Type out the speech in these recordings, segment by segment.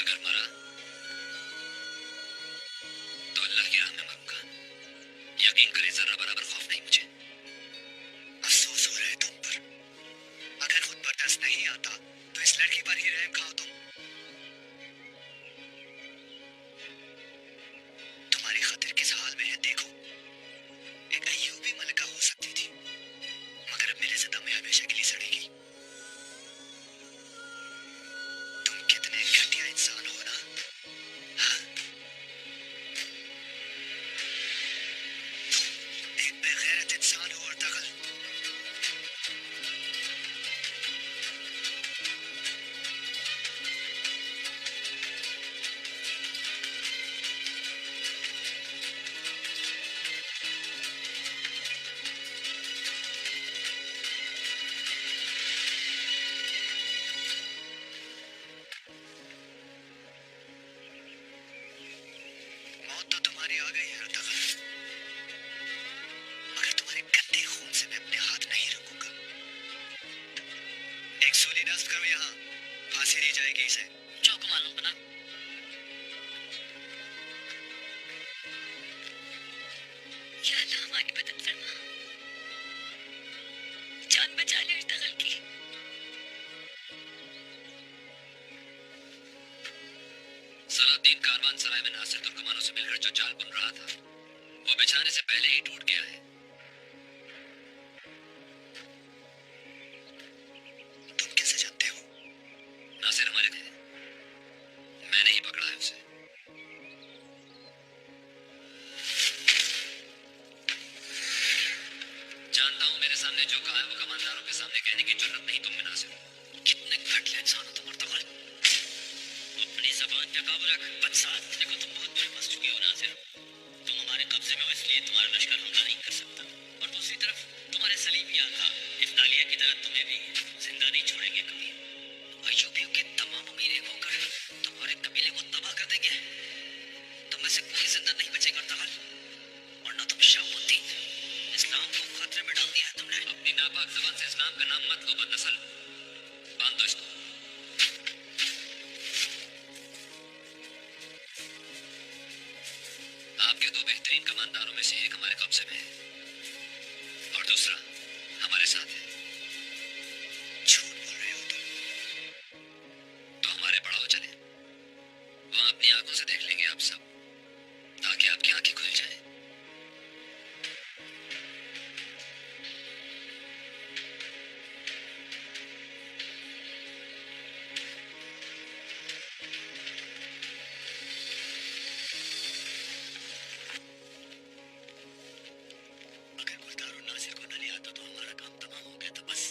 अगर मरा तो अल्लाह की राह में मरूंगा। यकीन करे जरा बराबर खौफ नहीं मुझे। अफसोस हो रहा है तुम पर। अगर खुद बर्दाश्त नहीं आता तो इस लड़की पर ही रहम खाओ तुम। तुम्हारी खातिर किस हाल में है देखो। एक अय्यूबी मलका हो सकती थी मगर अब मेरे ज़िंदा में हमेशा के लिए सड़ेगी। तुम कितने घटिया इंसान हो ना। हाँ? एक बेगैरत इंसान हो अर्तगल। मौत तो तुम्हारी आ गई है अर्तगल, मगर तुम्हारे गंदे खून से मैं अपने हाथ नहीं रखूंगा। एक सूली नस्ब करो यहाँ, फांसी दी जाएगी इसे। जो को मालूम बना। या अल्लाह हमारी मदद फरमा, जान बचा ले अर्तगल की। सलाउद्दीन कारवान सराय में नासिर तुर्कमानों से मिलकर जो जाल बुन रहा था वो बिछाने से पहले ही टूट गया है। तुम कैसे जानते हो? नासिर हमारे थे, मैंने ही पकड़ा है उसे। जानता हूं मेरे सामने जो कहा है वो कमांडरों के सामने कहने की जरूरत नहीं तुम में नासिर। कितने घटिया इंसान हो तुम अर्तगल। अपनी जबान पे काबू रख बदसात। देखो तुम बहुत बुरे फंस चुके हो नासिर। तुम हमारे कब्जे में हो इसलिए तुम्हारा लश्कर हमला नहीं कर सकता, और दूसरी तरफ तुम्हारे सलीबी आका इफ्तालिया की तरह तुम्हें भी जिंदा नहीं छोड़ेंगे कभी। अय्यूबियों के तमाम अमीर एक होकर तुम्हारे कबीले को तबाह कर देंगे। तुम में से कोई जिंदा नहीं बचेगा अर्तगल, वरना तुम शहाबुद्दीन इस्लाम को खतरे में डाल दिया है तुमने। अपनी नापाक जबान से इस्लाम का नाम मत लो बदनस्ल। बांध दो इसको। आपके दो बेहतरीन कमांडरों में से एक हमारे कब्जे में है और दूसरा हमारे साथ है। झूठ बोल रहे हो तुम। तो हमारे पड़ाव चले, वहां अपनी आंखों से देख लेंगे आप सब, ताकि आपकी आंखें खुल जाएं। अगर गुलदार और नासिर को न ले आता तो हमारा काम तमाम हो गया था। बस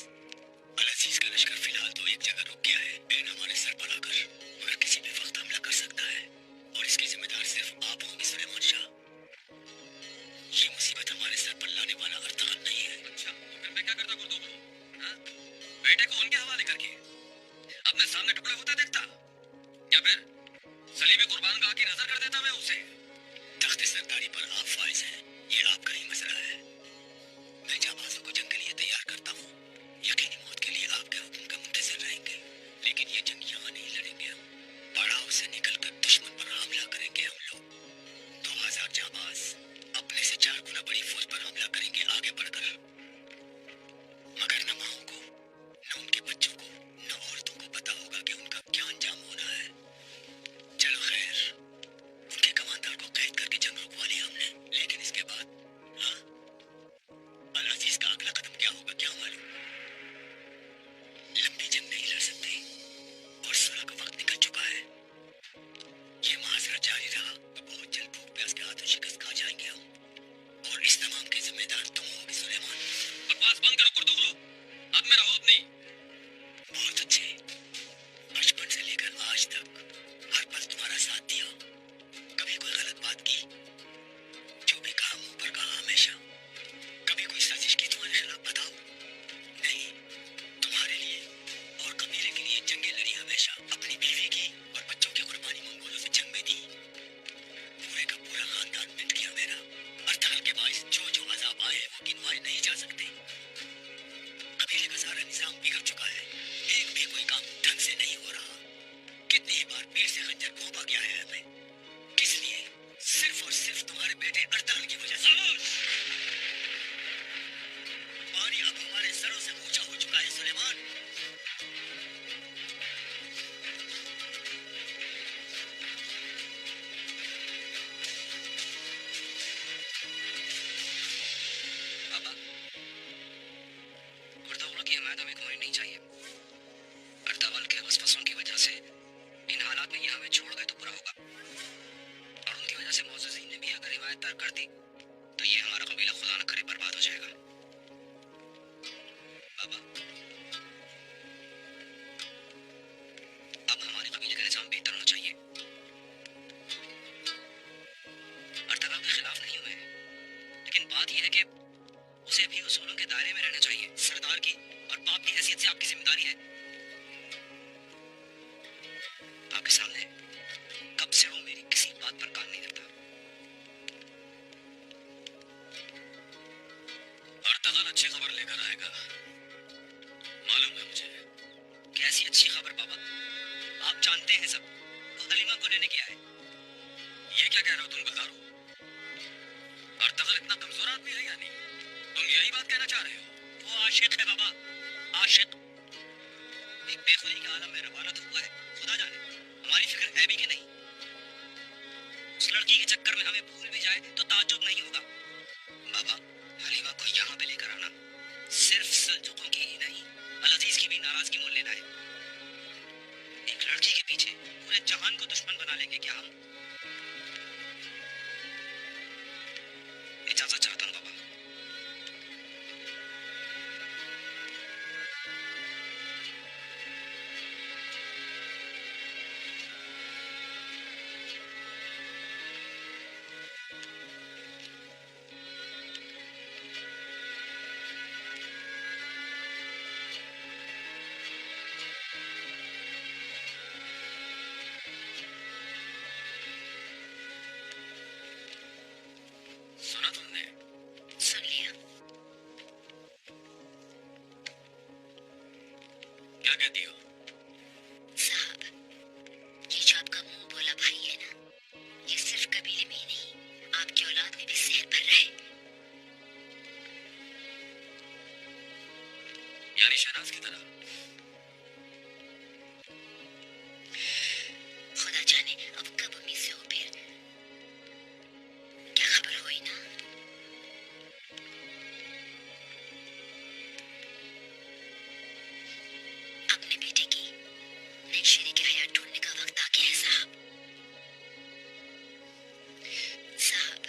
अल-अजीज का लश्कर फिलहाल तो एक जगह रुक गया है, ऐन हमारे सर पर आकर, मगर किसी भी वक्त हमला कर सकता है और इसकी जिम्मेदार सिर्फ आप होंगे सुलेमान शाह। ये मुसीबत हमारे सर पर लाने वाला अर्तगल नहीं है। अच्छा, तो फिर मैं क्या करता गुर्दो को? हाँ? बेटे को उनके हवाले करके अपने सामने टुकड़े होते देखता, या फिर सलीबी कुर्बान गाह की नजर कर देता मैं उसे। तख्ते सरदारी पर आप फाइज हैं, ये आपका ही मसला है। मैं जाबाजों को जंग के लिए तैयार करता हूँ, यकीनी मौत के लिए आपके हुक्म का मुंतजिर रहेंगे। लेकिन ये जंग यहाँ नहीं लड़ेंगे हम, पड़ाव से निकलकर दुश्मन पर हमला करेंगे हम लोग। 2000 जाबाज अपने से 4 गुना बड़ी फौज पर हमला करेंगे आगे बढ़कर, मगर न माओं को, न उनके बच्चों को, न औरतों को पता होगा कि उनका क्या अंजाम होना है। चलो खैर, उनके कमांडर को कैद करके जंग रुकवा लिया हमने, लेकिन इसके बाद हाँ, अल-अजीज का अगला कदम क्या होगा क्या मालूम। तर्क करती तो ये हमारा कबीला खुदा न करे बर्बाद हो जाएगा। बाबा, अब हमारे कबीले का निजाम बेहतर होना चाहिए। अर्तगल के खिलाफ नहीं हुए, लेकिन बात यह है कि उसे भी उसूलों के दायरे में रहना चाहिए। सरदार की और बाप की हैसियत से आपकी जिम्मेदारी है। आपके सामने कब से वो मेरी किसी बात पर कान नहीं करता। अर्तगल अच्छी खबर लेकर आएगा, मालूम है मुझे। कैसी अच्छी खबर बाबा? आप जानते हैं सब। वो हलीमा को लेने गया है। ये क्या कह रहे हो तुम गुलदारो? अर्तगल इतना कमजोर आदमी है या नहीं? तुम यही बात कहना चाह रहे हो? वो आशिक है बाबा, आशिक। एक बेखुदी के आलम में रवाना तो हुआ है, खुदा जाने हमारी फिक्र है भी कि नहीं। उस लड़की के चक्कर में हमें भूल भी जाए तो ताज्जुब नहीं होगा। बाबा, हलीमा को यहाँ पे लेकर आना सिर्फ सल्जुकों की ही नहीं, अल-अजीज की भी नाराजगी मोल लेना है। एक लड़की के पीछे पूरे जहान को दुश्मन बना लेंगे क्या हम? इजाजत चाहता हूँ बाबा। सुना तुमने? सुन लिया। क्या कहती हो? साहब, ये जो आपका मुंह बोला भाई है ना, ये सिर्फ कबीले में ही नहीं, आपकी औलाद में भी जहर भर रहा है। यानी शहनाज की तरह? खुदा जाने अब कब उम्मीद से हो फिर। क्या खबर हुई ना? अपने बेटे की नई शरीक हयात ढूंढने का वक्त आ गया है साहब। साहब,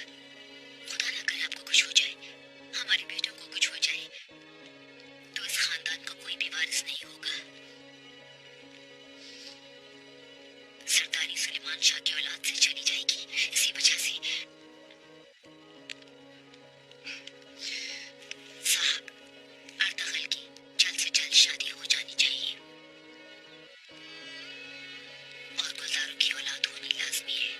खुदा ना करे आपको कुछ हो जाए, हमारे बेटों को कुछ हो जाए, तो इस खानदान का कोई भी वारिस नहीं होगा। सरदारी सुलेमान शाह की औलाद से चली जाएगी, इसी वजह से। साहब, अर्तगल की जल्द से जल्द शादी हो जानी चाहिए और गुलदारों की औलाद होनी लाजमी है।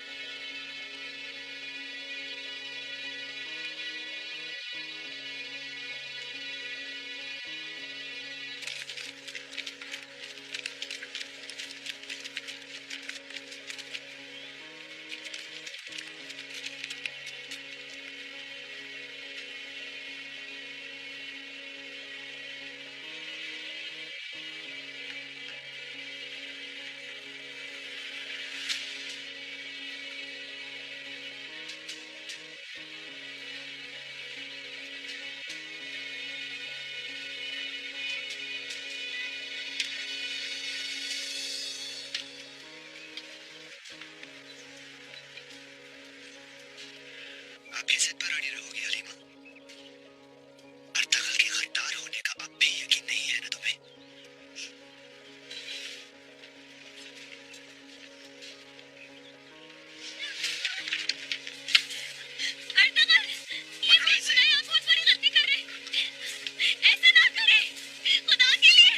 आप इज्जत पर अड़ी रहोगी हलीमा? अर्तगल के गद्दार होने का अब भी यकीन नहीं है ना तुम्हें? अर्तगल, ये फैसला है, आप बहुत बड़ी गलती कर रहे हैं। ऐसा ना करें, खुदा के लिए।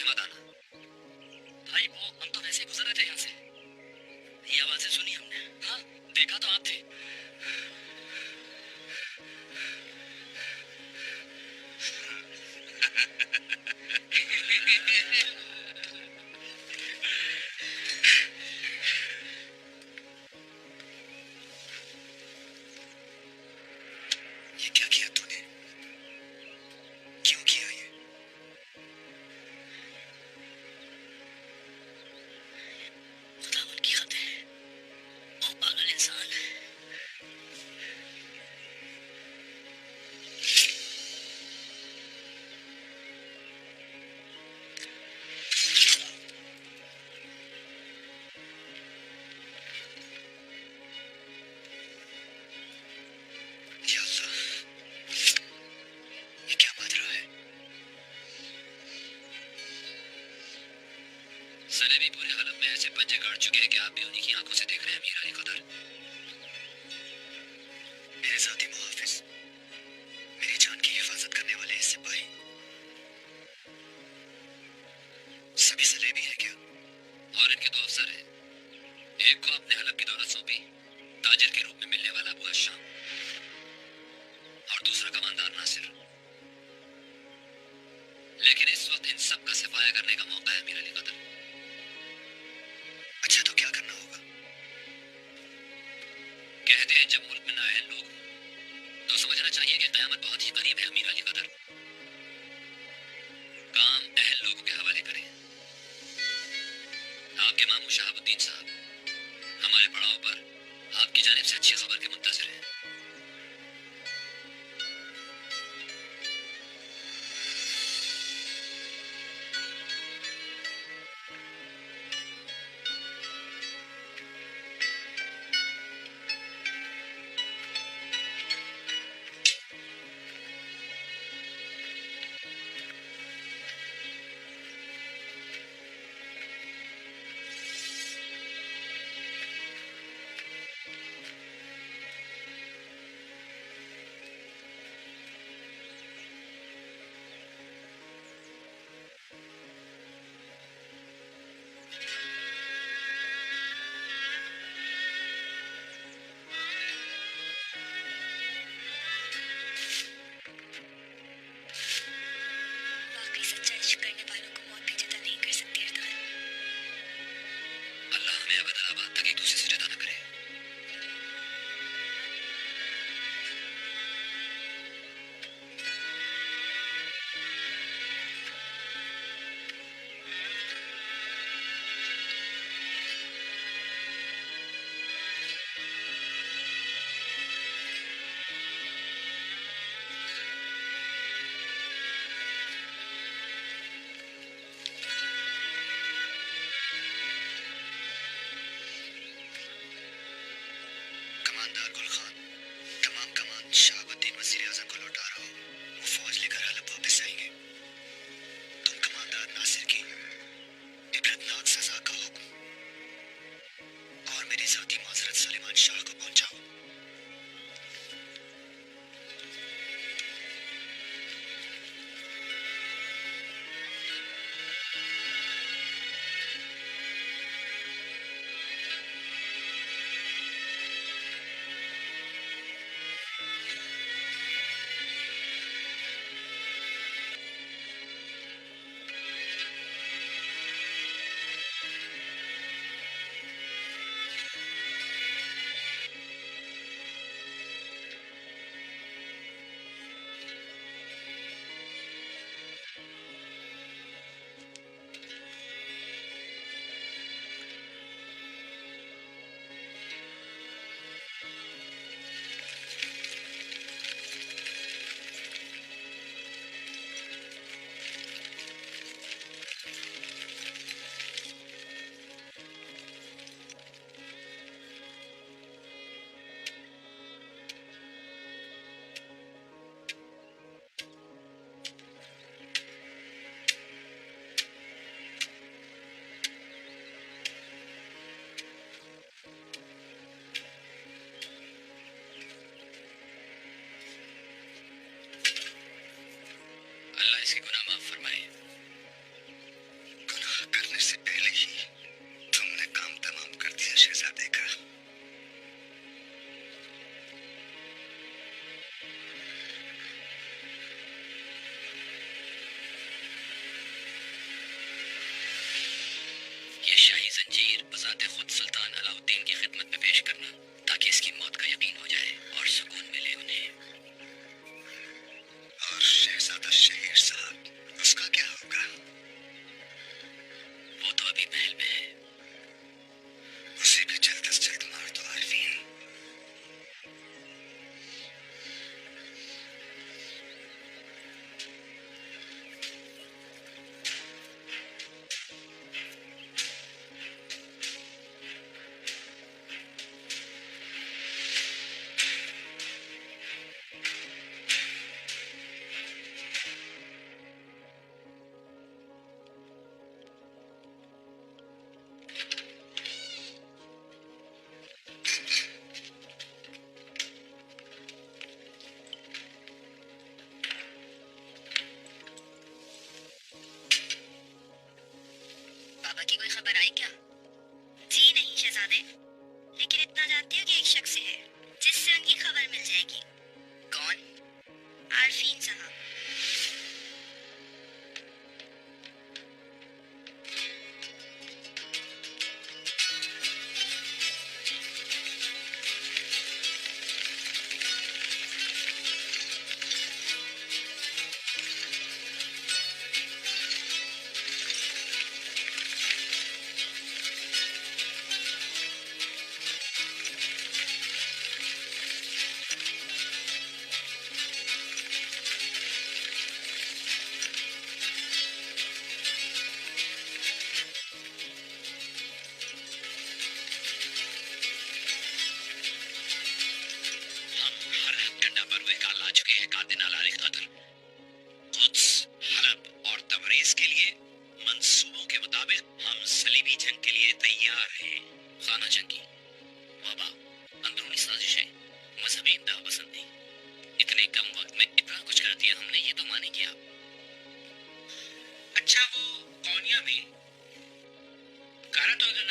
मत आना। भाई वो हम तो वैसे ही गुजर रहे थे यहाँ से, ये आवाजें सुनी हमने। हाँ, देखा तो आप थे। ये क्या किया तूने? क्यों किया ये? खुदा उनकी खत है, वो पागल इंसान है। या अल्लाह, ये क्या बात रहा है? सलेबी पूरे हालत में ऐसे पंजे गाड़ चुके हैं कि आप भी उन्हीं की आंखों से देख रहे हैं मीर अली कदर। मेरे साथी मुहाफिज, मेरी जान की हिफाजत करने वाले ये सिपाही सभी सलेबी हैं क्या? और इनके दो अफसर हैं, एक को अपने हलफ की दौलत सौंपी, ताजिर के रूप में मिलने वाला अबू हश्शाम, और दूसरा कमांडर नासिर। लेकिन इस वक्त इन सब का सफाया करने का मौका है मीर अली कदर। अच्छा, तो क्या करना होगा? कहते हैं जब मुल्क में नाअहल लोग हों, तो समझना चाहिए कि कयामत बहुत ही करीब है अमीर अली कदर। काम अहल लोगों के हवाले करें। आपके मामू शहाबुद्दीन साहब हमारे पड़ाव पर आपकी जानिब से अच्छी खबर के मुंतजर हैं। वाकई सच्चा इश्क करने वालों को मौत भी जुदा नहीं कर सकती अरदान। अल्लाह हमें अबद आबाद तक एक दूसरे से जुदा न करे। कमांडर गुल खान तमाम कमान शहाबुद्दीन वजीर आजम को लौटा रहा हो। वो फौज लेकर हलब वापस आएंगे। तुम कमांडर नासिर की इबरतनाक सजा का हुक्म और मेरी जाती माजरत सुलेमान शाह को पहुंचाओ। अल्लाह इसके गुनाह माफ फरमाए।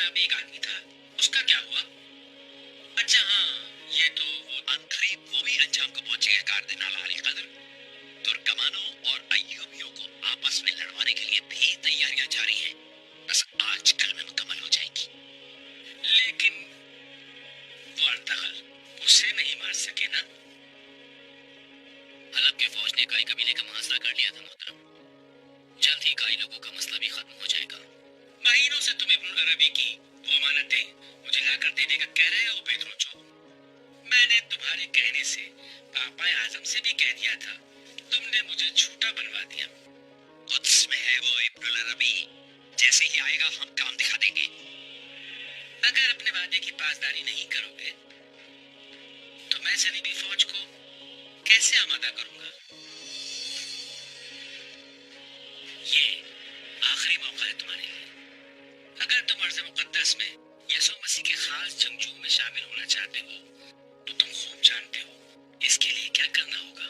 नाम एक आदमी था, उसका क्या हुआ? अच्छा हाँ, ये तो वो अनकरीब वो भी अंजाम को पहुंचे कार्दिनाल आली कदर। तुर्कमानों और अय्यूबियों को आपस में लड़वाने के लिए भी तैयारियां जारी हैं। बस आज कल में मुकम्मल हो जाएंगी। लेकिन वो अर्तगल उसे नहीं मार सके ना? हलब के फौज ने काई कबीले का मुहासरा कर लिया था मोहतरम। जल्द ही काई लोगों का मसला भी खत्म हो जाएगा। महीनों से तुम इब्नुल अरबी की वो अमानतें मुझे लाकर देने का कह रहे हो पेट्रोचो। मैंने तुम्हारे कहने से पापा आजम से भी कह दिया था, तुमने मुझे झूठा बनवा दिया। कुद्स में है वो इब्नुल अरबी, जैसे ही आएगा हम काम दिखा देंगे। अगर अपने वादे की पासदारी नहीं करोगे तो मैं सलीबी फौज को कैसे आमादा करूंगा? ये आखिरी मौका है तुम्हारे लिए। अगर तुम अर्ज़ मुक़द्दस में यसू मसीह के खास जंगजू में शामिल होना चाहते हो तो तुम खूब जानते हो इसके लिए क्या करना होगा।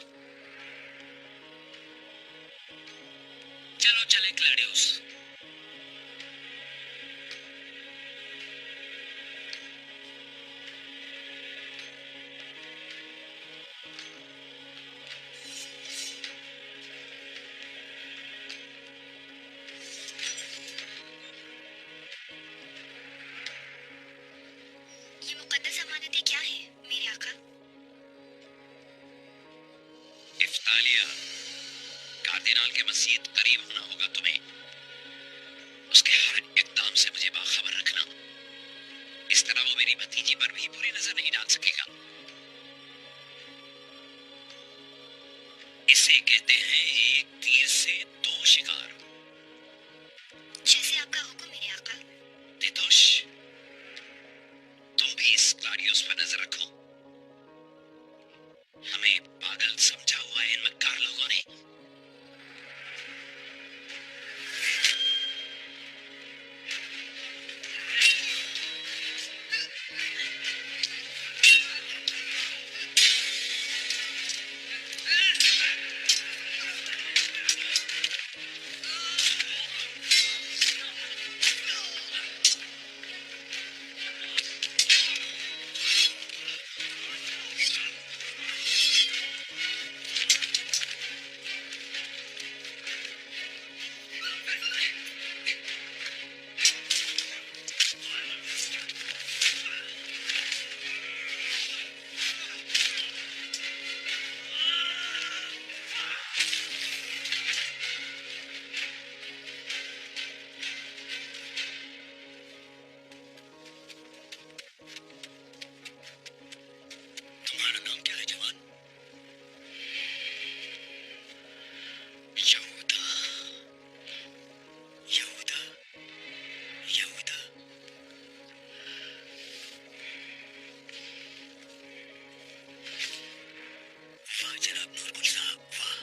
चलो चले क्लैडियोस। ये मुकद्दस अमानतें क्या है मेरे आका? इफ्तालिया, कार्दिनाल के मसीह करीब होना होगा तुम्हें। उसके हर इकदाम से मुझे बाखबर रखना। इस तरह वो मेरी भतीजी पर भी बुरी नजर नहीं डाल सकेगा। इसे कहते हैं एक तीर से दो शिकार। जैसे आपका हुक्म मेरे आका। तितुश, तुम भी इस क्लाडियोस पर नजर रखो। हमें पागल समझा हुआ है इन मक्कार लोगों ने। तुम्हारा नाम क्या है जवान? यहूदा, यहूदा, यहूदा। वाह जनाब नूरकुल साहब, वाह।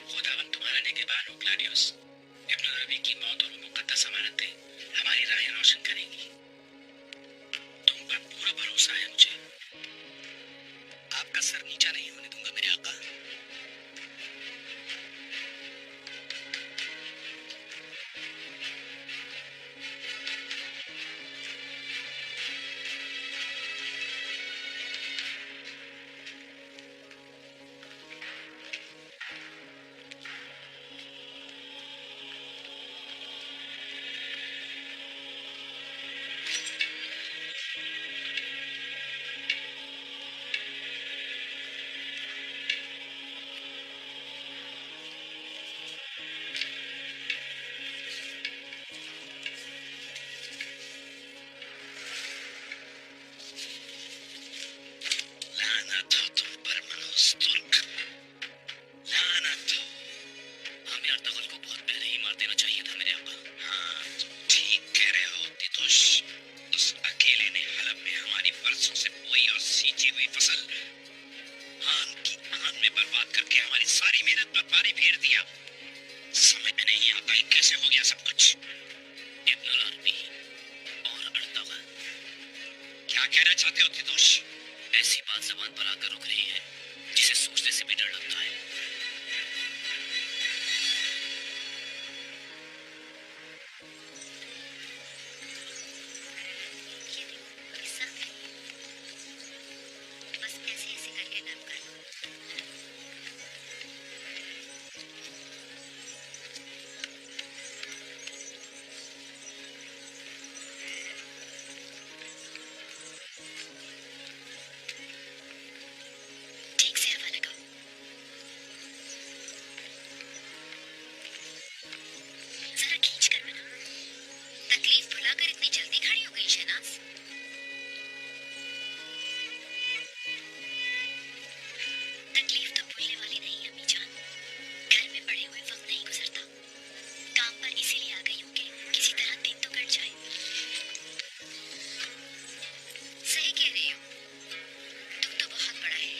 खुदावन तुम्हारा निगहबान हो क्लैडियोस। इब्नुल अरबी की मौत और वो मुकद्दस अमानतें हमारी राहें रोशन करेंगी। तुम पर पूरा भरोसा है मुझे। आपका सर नीचा नहीं होने दूंगा मेरे आका। लानत हो तुम पर मनहूस तुर्क, लानत हो। हमें अर्तगल को बहुत पहले ही मार देना चाहिए था मेरे आका। हाँ, तुम ठीक कह रहे हो तितुश। उस अकेले ने हलब में हमारी बरसों से बोई और सींची हुई फसल आन की आन में बर्बाद करके हमारी सारी मेहनत पर पानी फेर दिया। समझ में नहीं आता ही कैसे हो गया सब कुछ। इब्नुल अरबी, कहना चाहते हो तितुष? ऐसी बात जबान पर आकर रुक रही है जिसे सोचने से भी डर लगता है। ये देखो किस्सा है, बस ऐसे ऐसे करके नम कर लो। ठीक से हवा लगाओ। जरा खींच कर बनाओ। तकलीफ भुलाकर इतनी जल्दी खड़ी हो गई शहनाज। तकलीफ तो भूलने वाली नहीं अम्मी जान। घर में पड़े हुए वक्त नहीं गुजरता। काम पर इसीलिए आ गई हूँ कि किसी तरह दिन तो कट जाए। सही कह रही हो, दुख तो बहुत बड़ा है।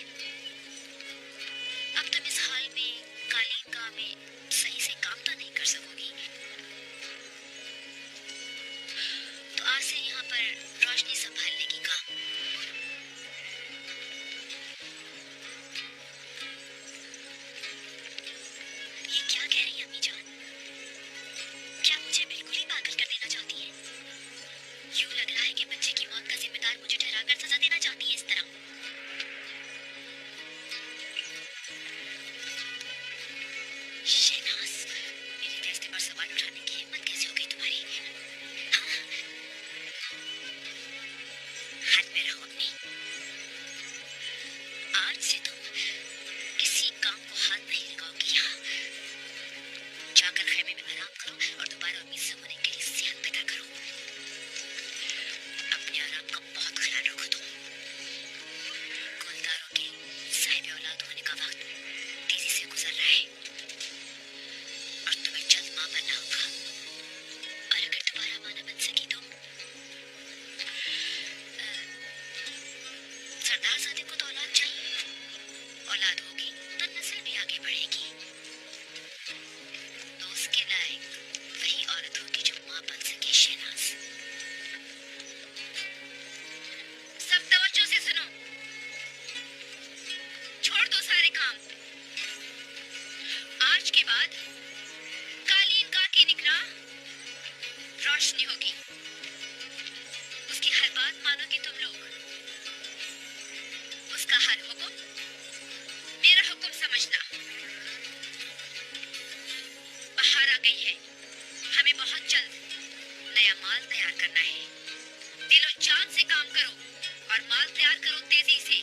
अब तुम इस हाल में कालीन गांव में सही से काम तो नहीं कर सकोगी। तो आज से यहाँ पर रोशनी संभालने की काम। ये क्या कह रही है अम्मी जान? क्या मुझे बिल्कुल ही पागल कर देना चाहती है? यूं लग रहा है कि बच्चे की मौत का जिम्मेदार मुझे ठहराकर सजा देना चाहती है इस तरह। शहनाज, मेरे फैसले पर सवाल उठाने की हिम्मत कैसे हो गई तुम्हारी? हाँ, हाथ में रहो अपनी। आज से तुम किसी काम को हाथ नहीं लगाओगी। यहाँ जाकर खेमे में आराम करो और दोबारा उम्मीद से होने के लिए सेहत पैदा करो। अपने आराम का बहुत ख्याल रखो तुम। गुलदारों के साहिब औलाद होने का वक्त तेजी से गुजर रहा है और तुम्हें जल्द माँ बनना होगा। और अगर दोबारा माँ न बन सकी तो सरदारजादे को तो औलाद चाहिए। औलाद होगी तो नस्ल भी आगे बढ़ेगी। तो उसके लायक वही औरत होगी जो माँ बन सके शहनाज। सब तवज्जो से सुनो। छोड़ दो सारे काम। आज के बाद कालीन का की निगरान रोशनी होगी। उसकी हर बात मानोगे तुम लोग। उसका हर हुक्म मेरा हुक्म समझना। बाहर आ गई है, हमें बहुत जल्द नया माल तैयार करना है। दिलो जान से काम करो और माल तैयार करो तेजी से।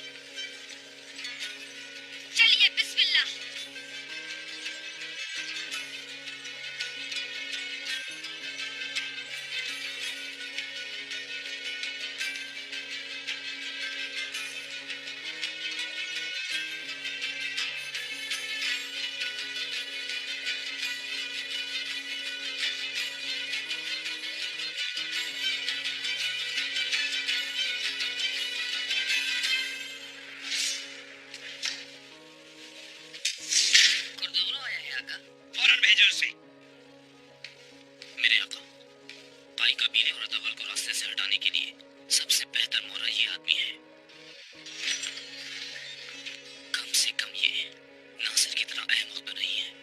चलिए बिस्मिल्लाह। कुर्दुगलो आया है आका। फौरन भेजो उसे। मेरे आका, ताई कबीले और अतवल को रास्ते से हटाने के लिए सबसे बेहतर मोहरा ये आदमी है। कम से कम ये नासिर की तरह अहमक तो नहीं है।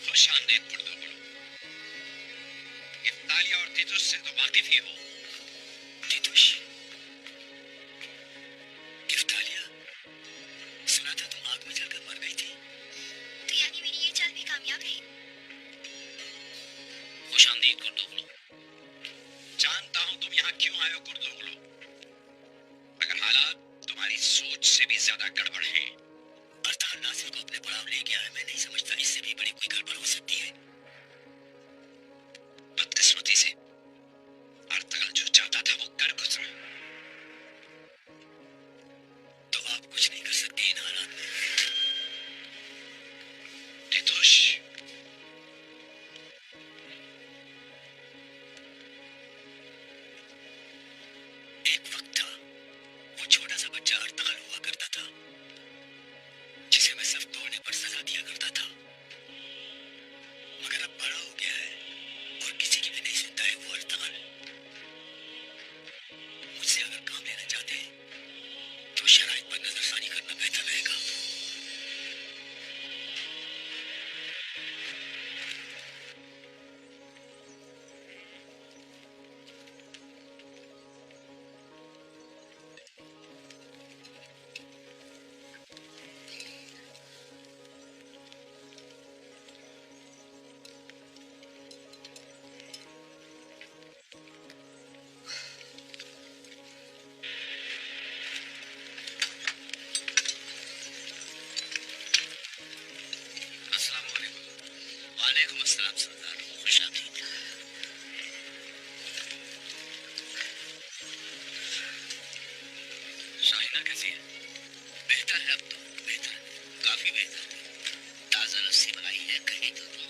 खुशामदीद कुर्दुगलो। इफ्तालिया और तितुष से तो वाकिफ ही हो। तितुष, इफ्तालिया, सुना था तुम आग में जलकर मर गई थी। तो यानी मेरी ये चाल भी कामयाब रही। खुशामदीद कुर्दुगलो। जानता हूं तुम यहाँ क्यों आए हो कुर्दुगलो। मगर हालात तुम्हारी सोच से भी ज्यादा गड़बड़ हैं। अर्तगल नासिर को अपने पड़ाव ले गया है। मैं नहीं समझता इससे भी बड़ी कोई गड़बड़ हो सकती है। बदकिस्मती से अर्तगल जो चाहता था वो कर गुजरा। तो आप कुछ नहीं कर सकते इन हालात में। तितुष, एक वक्त था, वो छोटा सा बच्चा अर्तगल हुआ करता था। अस्सलाम सरदार, खुश आमदीद। शाहिना कैसी है? बेहतर है अब तो, बेहतर, काफी बेहतर। ताजा लस्सी बनाई है, कहीं तो